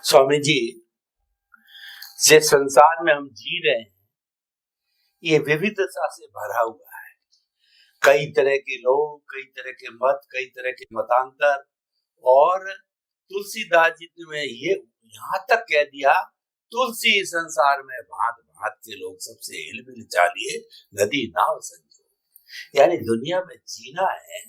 स्वामी जी, जिस संसार में हम जी रहे हैं ये विविधता से भरा हुआ है। कई तरह के लोग, कई तरह के मत, कई तरह के मतांतर। और तुलसीदास जी ने ये यहाँ तक कह दिया, तुलसी संसार में भांत भांत के लोग, सबसे हिलमिल चालिए नदी नाव संजो। यानी दुनिया में जीना है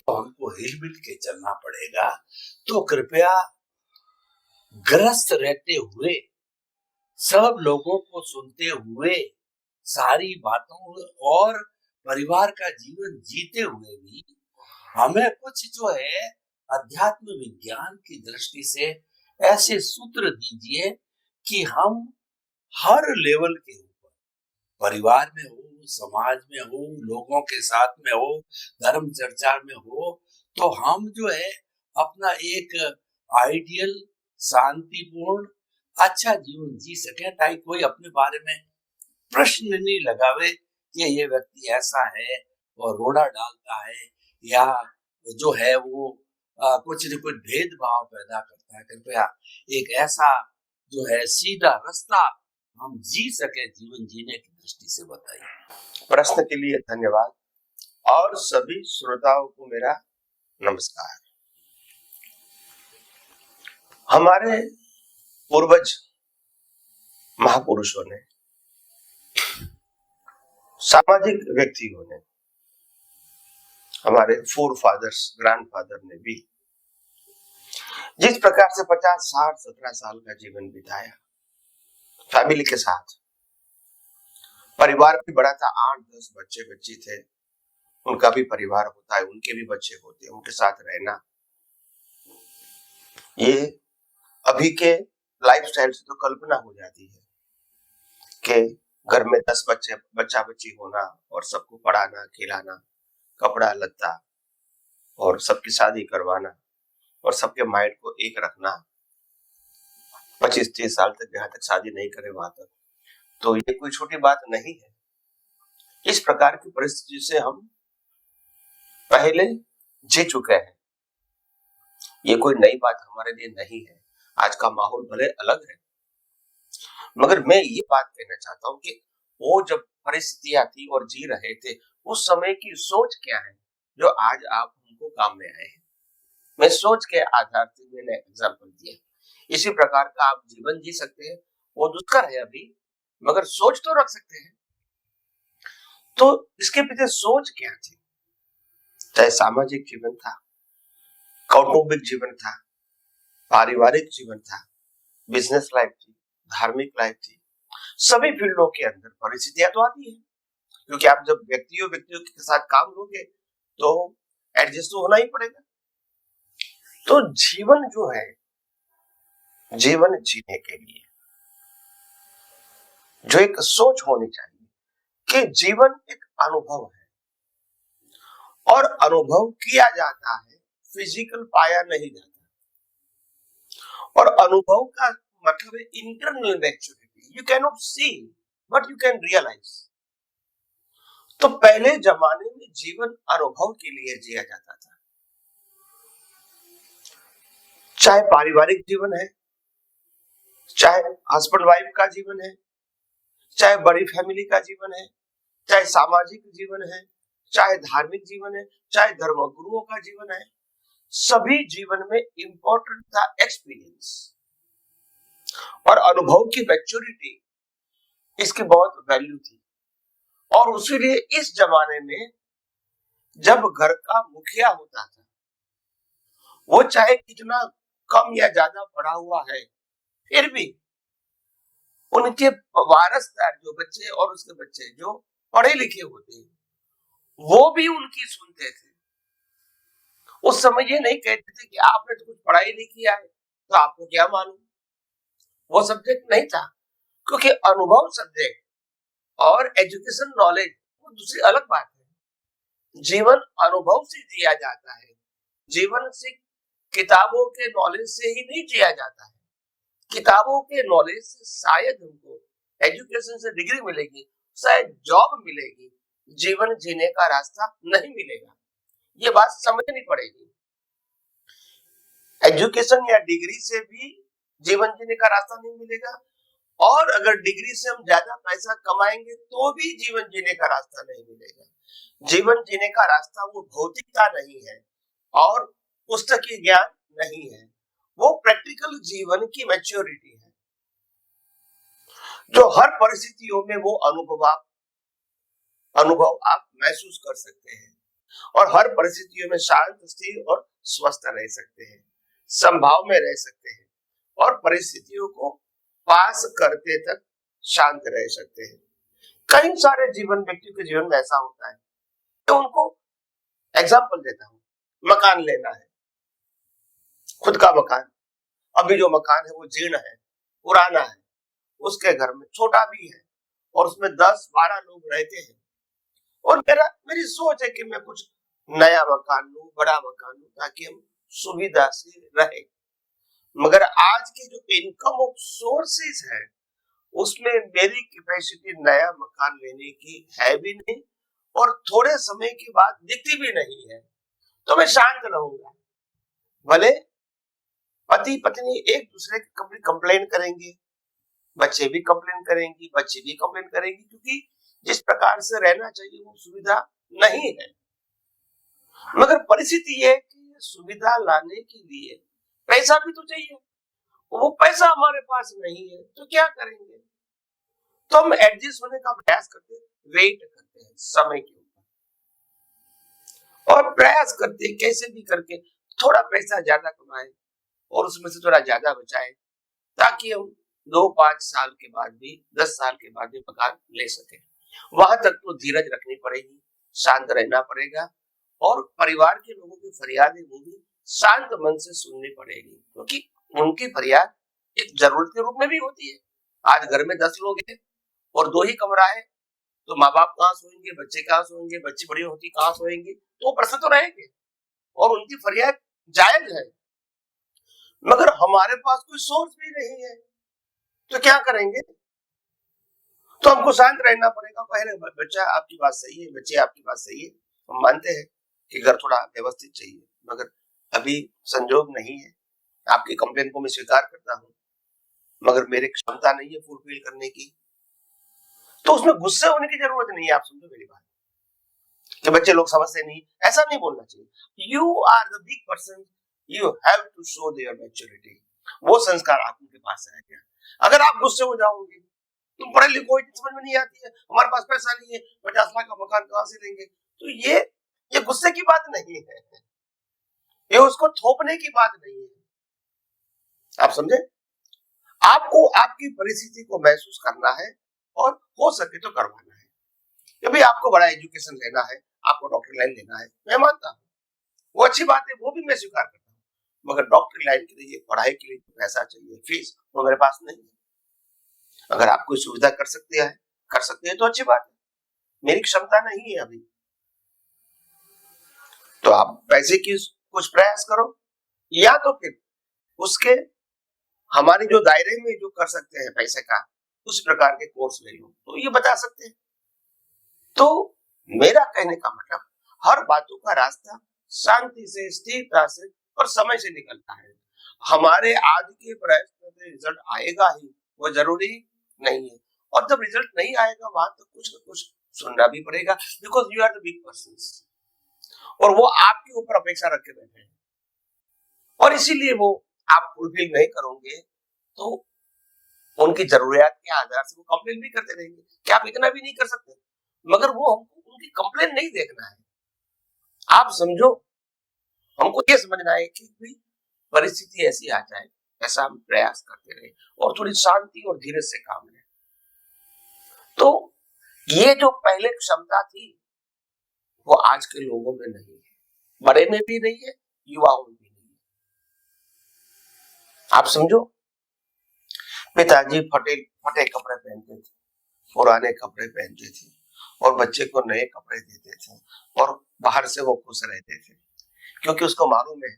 तो हमको हिलमिल के चलना पड़ेगा। तो कृपया ग्रस्त रहते हुए, सब लोगों को सुनते हुए, सारी बातों और परिवार का जीवन जीते हुए भी हमें कुछ जो है अध्यात्म विज्ञान की दृष्टि से ऐसे सूत्र दीजिए कि हम हर लेवल के ऊपर, परिवार में हो, समाज में हो, लोगों के साथ में हो, धर्म चर्चा में हो, तो हम जो है अपना एक आइडियल, शांतिपूर्ण, अच्छा जीवन जी सके, ताकि कोई अपने बारे में प्रश्न नहीं लगावे कि ये व्यक्ति ऐसा है और रोड़ा डालता है, या जो है वो कुछ न कुछ भेदभाव पैदा करता है। कृपया एक ऐसा जो है सीधा रास्ता हम जी सके जीवन जीने की दृष्टि से बताइए। प्रश्न के लिए धन्यवाद और सभी श्रोताओं को मेरा नमस्कार। हमारे पूर्वज महापुरुषों ने, सामाजिक व्यक्तियों ने, हमारे फोर फादर्स, ग्रैंडफादर ने भी जिस प्रकार से 50, 60, 17 साल का जीवन बिताया फैमिली के साथ, परिवार भी बड़ा था, 8-10 बच्चे बच्ची थे, उनका भी परिवार होता है, उनके भी बच्चे होते हैं, उनके साथ रहना, ये अभी के लाइफस्टाइल से तो कल्पना हो जाती है कि घर में 10 बच्चा बच्ची होना और सबको पढ़ाना, खिलाना, कपड़ा लत्ता और सबकी शादी करवाना और सबके माइंड को एक रखना, 25-30 साल तक, जहां तक शादी नहीं करे वहां तक, तो ये कोई छोटी बात नहीं है। इस प्रकार की परिस्थिति से हम पहले जी चुके हैं, ये कोई नई बात हमारे लिए नहीं है। आज का माहौल भले अलग है, मगर मैं ये बात कहना चाहता हूं कि वो जब परिस्थितियां थी और जी रहे थे, उस समय की सोच क्या है जो आज आप हमको काम में आए हैं। मैं सोच के आधार से मैंने एग्जाम्पल दिया। इसी प्रकार का आप जीवन जी सकते हैं। वो दुष्कर है अभी, मगर सोच तो रख सकते हैं। तो इसके पीछे सोच क्या थी? चाहे सामाजिक जीवन था, कौटुंबिक जीवन था, पारिवारिक जीवन था, बिजनेस लाइफ थी, धार्मिक लाइफ थी, सभी फील्डों के अंदर परिस्थितियां तो आती है, क्योंकि आप जब व्यक्तियों के साथ काम लोगे तो एडजस्ट तो होना ही पड़ेगा। तो जीवन जो है, जीवन जीने के लिए जो एक सोच होनी चाहिए कि जीवन एक अनुभव है और अनुभव किया जाता है, फिजिकल पाया नहीं जाता। और अनुभव का मतलब है internal maturity. You can not see but you can realise. तो पहले जमाने में जीवन अनुभव के लिए जिया जाता था। चाहे पारिवारिक जीवन है, चाहे हस्बैंड वाइफ का जीवन है, चाहे बड़ी फैमिली का जीवन है, चाहे सामाजिक जीवन है, चाहे धार्मिक जीवन है, चाहे धर्मगुरुओं का जीवन है, सभी जीवन में इंपॉर्टेंट था एक्सपीरियंस और अनुभव की मैच्योरिटी, इसकी बहुत वैल्यू थी। और उसीलिए इस जमाने में जब घर का मुखिया होता था, वो चाहे कितना कम या ज्यादा पढ़ा हुआ है, फिर भी उनके वारसदार जो बच्चे और उसके बच्चे जो पढ़े लिखे होते हैं, वो भी उनकी सुनते थे। उस समय ये नहीं कहते थे कि आपने तो कुछ पढ़ाई नहीं किया है तो आपको क्या मालूम। वो सब्जेक्ट नहीं था, क्योंकि अनुभव सब्जेक्ट और एजुकेशन नॉलेज वो दूसरी अलग बात है। जीवन अनुभव से जिया जाता है। जीवन से किताबों के नॉलेज से ही नहीं जिया जाता है। किताबों के नॉलेज से शायद हमको एजुकेशन से डिग्री मिलेगी, शायद जॉब मिलेगी, जीवन जीने का रास्ता नहीं मिलेगा। ये बात समझनी पड़ेगी। एजुकेशन या डिग्री से भी जीवन जीने का रास्ता नहीं मिलेगा, और अगर डिग्री से हम ज्यादा पैसा कमाएंगे तो भी जीवन जीने का रास्ता नहीं मिलेगा। जीवन जीने का रास्ता वो भौतिकता नहीं है और पुस्तकीय ज्ञान नहीं है, वो प्रैक्टिकल जीवन की मैच्योरिटी है, जो हर परिस्थितियों में वो अनुभव आप महसूस कर सकते हैं और हर परिस्थितियों में शांत, स्थिर और स्वस्थ रह सकते हैं, संभाव में रह सकते हैं और परिस्थितियों को पास करते तक शांत रह सकते हैं। कई सारे व्यक्तियों के जीवन में ऐसा होता है, तो उनको एग्जाम्पल देता हूं, मकान लेना है, खुद का मकान, अभी जो मकान है वो जीर्ण है, पुराना है, उसके घर में छोटा भी है और उसमें 10-12 लोग रहते हैं, और मेरी सोच है कि मैं कुछ नया मकान लूं, बड़ा मकान लूं, ताकि हम सुविधा से रहे। मगर आज के जो इनकम ऑफ सोर्सेज है उसमें मेरी कैपेसिटी नया मकान लेने की है भी नहीं और थोड़े समय के बाद दिखती भी नहीं है, तो मैं शांत रहूंगा। भले पति पत्नी एक दूसरे की कंप्लेन करेंगे, बच्चे भी कंप्लेन करेंगी, बच्चे भी कंप्लेन करेंगी, क्योंकि जिस प्रकार से रहना चाहिए वो सुविधा नहीं है। मगर परिस्थिति ये है कि सुविधा लाने के लिए पैसा भी तो चाहिए, वो पैसा हमारे पास नहीं है, तो क्या करेंगे? तो हम एडजस्ट होने का प्रयास करते हैं, वेट करते हैं समय के ऊपर और प्रयास करते हैं कैसे भी करके थोड़ा पैसा ज्यादा कमाएं और उसमें से थोड़ा ज्यादा बचाएं, ताकि हम 2-5 साल के बाद भी, 10 साल के बाद भी मकान ले सके। वहां तक तो धीरज रखनी पड़ेगी, शांत रहना पड़ेगा और परिवार के लोगों की फरियादें वो भी शांत मन से सुननी पड़ेगी, क्योंकि उनकी फरियाद एक जरूरत के रूप में भी होती है। आज घर में 10 लोग हैं और 2 ही कमरा है, तो माँ बाप कहाँ सोएंगे, बच्चे कहाँ सोएंगे, बच्ची बड़ी होती कहाँ सोएंगे, तो प्रश्न तो रहेंगे और उनकी फरियाद जायज है। मगर हमारे पास कोई सोर्स भी नहीं है, तो क्या करेंगे? तो हमको शांत रहना पड़ेगा। पहले बच्चा आपकी बात सही है, बच्चे आपकी बात सही है, हम मानते हैं कि घर थोड़ा व्यवस्थित चाहिए, मगर अभी संजोग नहीं है। आपकी कंप्लेन को मैं स्वीकार करता हूँ, मगर मेरी क्षमता नहीं है फुलफिल करने की, तो उसमें गुस्से होने की जरूरत नहीं है। आप समझो मेरी बात कि बच्चे लोग समझते नहीं, ऐसा नहीं बोलना चाहिए। You are the big person, you have to show their maturity. वो संस्कार आपके पास आएगा। अगर आप गुस्से हो जाओगे, तुम पढ़े लिखे हो, समझ में नहीं आती है, हमारे पास पैसा नहीं है, 50 लाख का मकान कहां से लेंगे, तो ये गुस्से की बात नहीं है, ये उसको थोपने की बात नहीं है। आप समझे? आपको आपकी परिस्थिति को महसूस करना है और हो सके तो करवाना है। कि आपको बड़ा एजुकेशन लेना है, आपको डॉक्टर लाइन लेना है, मैं मानता हूँ वो अच्छी बात है, वो भी मैं स्वीकार करता हूँ, मगर डॉक्टर लाइन के लिए, पढ़ाई के लिए पैसा चाहिए, फीस वो मेरे पास नहीं है। अगर आप कोई सुविधा कर सकते हैं तो अच्छी बात है, मेरी क्षमता नहीं है अभी, तो आप पैसे की कुछ प्रयास करो, या तो फिर उसके हमारे जो दायरे में जो कर सकते हैं पैसे का, उस प्रकार के कोर्स ले लो, तो ये बता सकते हैं। तो मेरा कहने का मतलब, हर बातों का रास्ता शांति से, स्थिरता से और समय से निकलता है। हमारे आज के प्रयत्न से रिजल्ट आएगा ही, वो जरूरी नहीं है, और जब रिजल्ट नहीं आएगा वहां तो कुछ न कुछ सुनना भी पड़ेगा, because you are the big person, और वो आपके ऊपर अपेक्षा रख के बैठे हैं, और इसीलिए वो आप फुलफिल नहीं करोगे तो उनकी जरूरियात के आधार से वो कंप्लेन भी करते रहेंगे कि आप इतना भी नहीं कर सकते, मगर वो हमको उनकी कंप्लेन नहीं देखना है। आप समझो, हमको ये समझना है कि परिस्थिति ऐसी आ जाए, ऐसा हम प्रयास करते रहे और थोड़ी शांति और धीरज से काम लें। तो ये जो पहले क्षमता थी वो आज के लोगों में नहीं है, बड़े में भी नहीं है, युवाओं में भी नहीं है। आप समझो, पिताजी फटे कपड़े पहनते थे, पुराने कपड़े पहनते थे और बच्चे को नए कपड़े देते थे और बाहर से वो खुश रहते थे, क्योंकि उसको मालूम है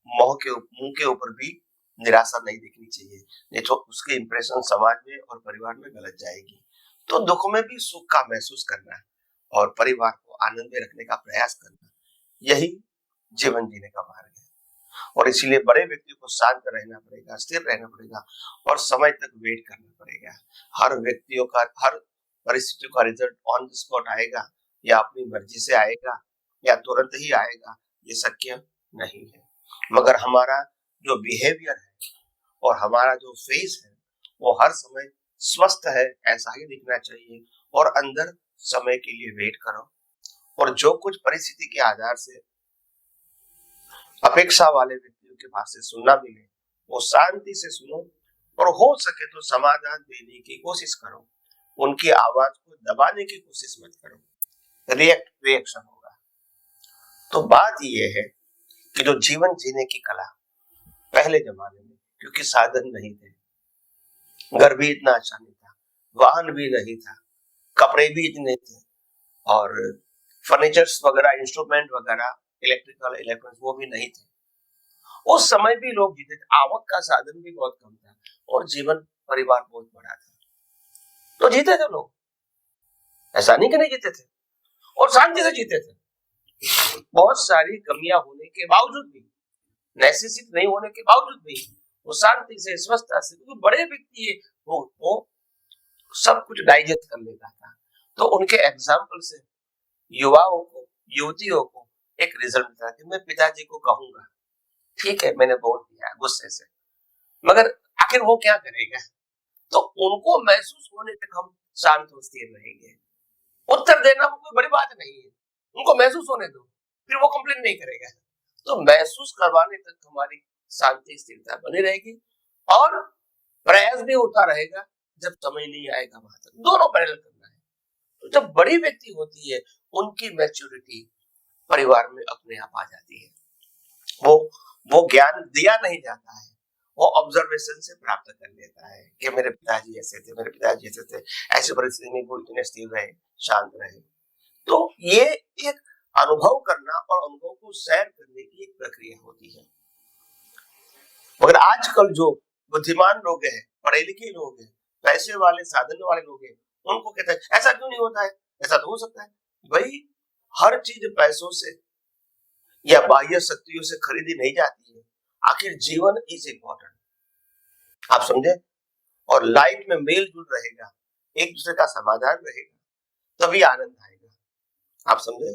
मुंह के ऊपर भी निराशा नहीं दिखनी चाहिए, नहीं तो उसके इंप्रेशन समाज में और परिवार में गलत जाएगी। तो दुख में भी सुख का महसूस करना है और परिवार को आनंद में रखने का प्रयास करना, यही जीवन जीने का मार्ग है। और इसीलिए बड़े व्यक्ति को शांत रहना पड़ेगा, स्थिर रहना पड़ेगा और समय तक वेट करना पड़ेगा। हर व्यक्तियों का, हर परिस्थितियों का रिजल्ट ऑन द स्पॉट आएगा या अपनी मर्जी से आएगा या तुरंत ही आएगा, ये शक्य नहीं है। मगर हमारा जो बिहेवियर है और हमारा जो फेस है वो हर समय स्वस्थ है ऐसा ही दिखना चाहिए। और अंदर समय के लिए वेट करो और जो कुछ परिस्थिति के आधार से अपेक्षा वाले व्यक्तियों के पास से सुनना मिले वो शांति से सुनो और हो सके तो समाधान देने की कोशिश करो। उनकी आवाज को दबाने की कोशिश मत करो, रिएक्शन होगा। तो बात यह है कि जो जीवन जीने की कला पहले जमाने में, क्योंकि साधन नहीं थे, घर भी इतना अच्छा नहीं था, वाहन भी नहीं था, कपड़े भी इतने थे और फर्नीचर्स वगैरह, इंस्ट्रूमेंट वगैरह, इलेक्ट्रॉनिक्स वो भी नहीं थे। उस समय भी लोग जीते थे, आवक का साधन भी बहुत कम था और जीवन परिवार बहुत बड़ा था, तो जीते थे लोग, ऐसा नहीं कि नहीं जीते थे और शांति से जीते थे। बहुत सारी कमियां होने के बावजूद भी, नेसेसिटी नहीं होने के बावजूद भी वो शांति से, स्वस्थता से, क्योंकि बड़े व्यक्ति है वो सब कुछ डाइजेस्ट कर लेता था। तो उनके एग्जाम्पल से युवाओं को, युवतियों को एक रिजल्ट मिलता कि मैं पिताजी को कहूंगा, ठीक है मैंने बोल दिया गुस्से से, मगर आखिर वो क्या करेगा? तो उनको महसूस होने तक हम शांत और स्थिर रहेंगे। उत्तर देना कोई बड़ी बात नहीं है, उनको महसूस होने दो, फिर वो कंप्लेन नहीं करेगा। तो महसूस करवाने तक हमारी शांति स्थिरता बनी रहेगी और प्रयास भी होता रहेगा। जब समय नहीं आएगा वहां तक दोनों पैरेलल करना है। तो जब बड़ी व्यक्ति होती है उनकी मैच्योरिटी परिवार में अपने आप आ जाती है। वो ज्ञान दिया नहीं जाता है, वो ऑब्जर्वेशन से प्राप्त कर लेता है कि मेरे पिताजी ऐसे थे, मेरे पिताजी ऐसे थे, ऐसी परिस्थिति में वो इतने स्थिर रहे, शांत रहे। तो ये एक अनुभव करना और अनुभव को शेयर करने की एक प्रक्रिया होती है। मगर आजकल जो बुद्धिमान लोग हैं, पढ़े लिखे लोग हैं, पैसे वाले, साधन वाले लोग हैं, उनको कहते हैं ऐसा क्यों नहीं होता है? ऐसा तो हो सकता है भाई, हर चीज पैसों से या बाह्य शक्तियों से खरीदी नहीं जाती है। आखिर जीवन इज इम्पोर्टेंट, आप समझे? और लाइफ में मेल जुल रहेगा, एक दूसरे का समाधान रहेगा, तभी आनंद आएगा। आप समझे?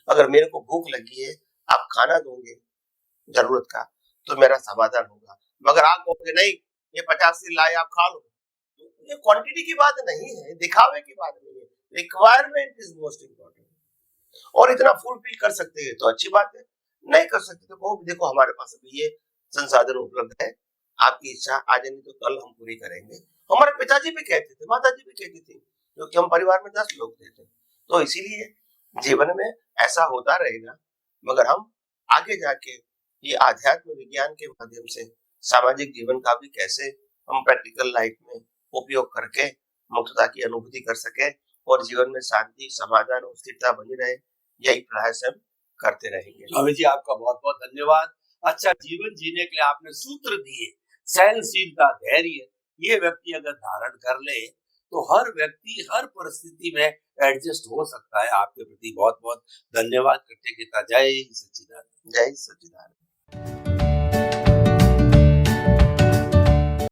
अगर मेरे को भूख लगी है, आप खाना दोगे जरूरत का, तो मेरा समाधान होगा। मगर आप कहोगे नहीं ये 50 लाए आप खा लो, तो ये क्वांटिटी की बात नहीं है, दिखावे की बात नहीं है। Requirement is most important. और इतना फुलफिल कर सकते हैं तो अच्छी बात है, नहीं कर सकते तो कहो देखो हमारे पास अभी ये संसाधन उपलब्ध है, आपकी इच्छा आज नहीं तो कल हम पूरी करेंगे। हमारे पिताजी भी कहते थे, माताजी भी कहती थी, क्योंकि हम परिवार में 10 लोग थे। तो इसीलिए जीवन में ऐसा होता रहेगा। मगर हम आगे जाके ये आध्यात्म विज्ञान के माध्यम से सामाजिक जीवन का भी कैसे हम प्रैक्टिकल लाइफ में उपयोग करके मुक्तता की अनुभूति कर सके और जीवन में शांति, समाधान और स्थिरता बनी रहे, यही प्रयास हम करते रहेंगे। स्वामी जी आपका बहुत बहुत धन्यवाद। अच्छा जीवन जीने के लिए आपने सूत्र दिए, सहनशीलता, धैर्य, ये व्यक्ति अगर धारण कर ले तो हर व्यक्ति हर परिस्थिति में एडजस्ट हो सकता है। आपके प्रति बहुत बहुत धन्यवाद। कृतज्ञता। जय सच्चिदानंद। जय सच्चिदानंद।